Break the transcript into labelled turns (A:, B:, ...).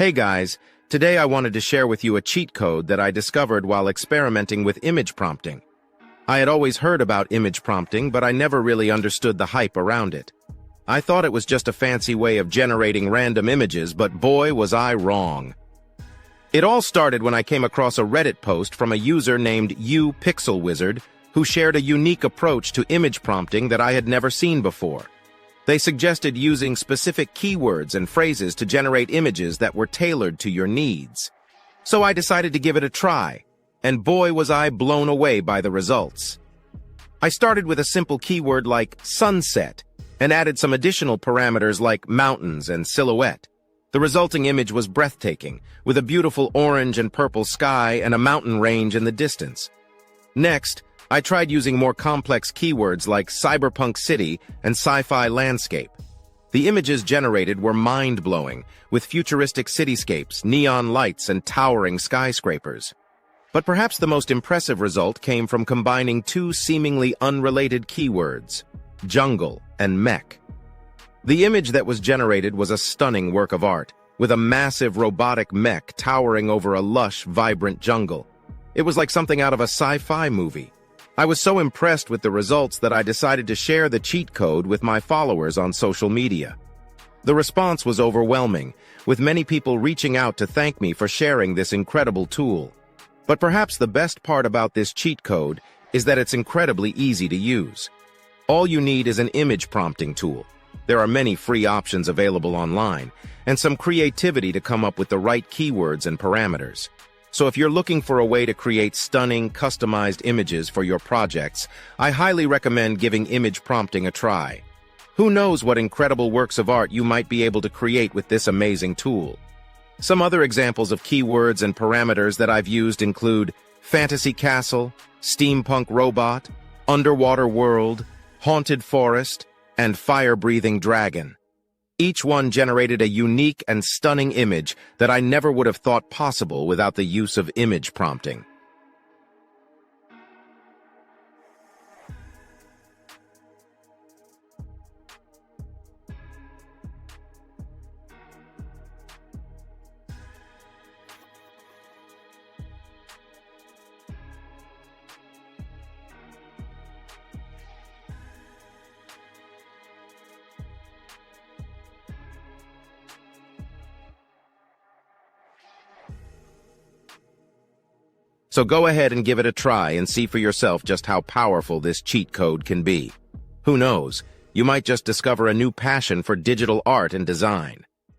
A: Hey guys, today I wanted to share with you a cheat code that I discovered while experimenting with image prompting. I had always heard about image prompting, but I never really understood the hype around it. I thought it was just a fancy way of generating random images, but boy was I wrong. It all started when I came across a Reddit post from a user named UPixelWizard who shared a unique approach to image prompting that I had never seen before. They suggested using specific keywords and phrases to generate images that were tailored to your needs. So I decided to give it a try, and boy was I blown away by the results. I started with a simple keyword like sunset and added some additional parameters like mountains and silhouette. The resulting image was breathtaking, with a beautiful orange and purple sky and a mountain range in the distance. Next, I tried using more complex keywords like cyberpunk city and sci-fi landscape. The images generated were mind-blowing, with futuristic cityscapes, neon lights, and towering skyscrapers. But perhaps the most impressive result came from combining two seemingly unrelated keywords, jungle and mech. The image that was generated was a stunning work of art, with a massive robotic mech towering over a lush, vibrant jungle. It was like something out of a sci-fi movie. I was so impressed with the results that I decided to share the cheat code with my followers on social media. The response was overwhelming, with many people reaching out to thank me for sharing this incredible tool. But perhaps the best part about this cheat code is that it's incredibly easy to use. All you need is an image prompting tool. There are many free options available online, and some creativity to come up with the right keywords and parameters. So if you're looking for a way to create stunning, customized images for your projects, I highly recommend giving image prompting a try. Who knows what incredible works of art you might be able to create with this amazing tool. Some other examples of keywords and parameters that I've used include fantasy castle, steampunk robot, underwater world, haunted forest, and fire-breathing dragon. Each one generated a unique and stunning image that I never would have thought possible without the use of image prompting. So go ahead and give it a try and see for yourself just how powerful this cheat code can be. Who knows, you might just discover a new passion for digital art and design.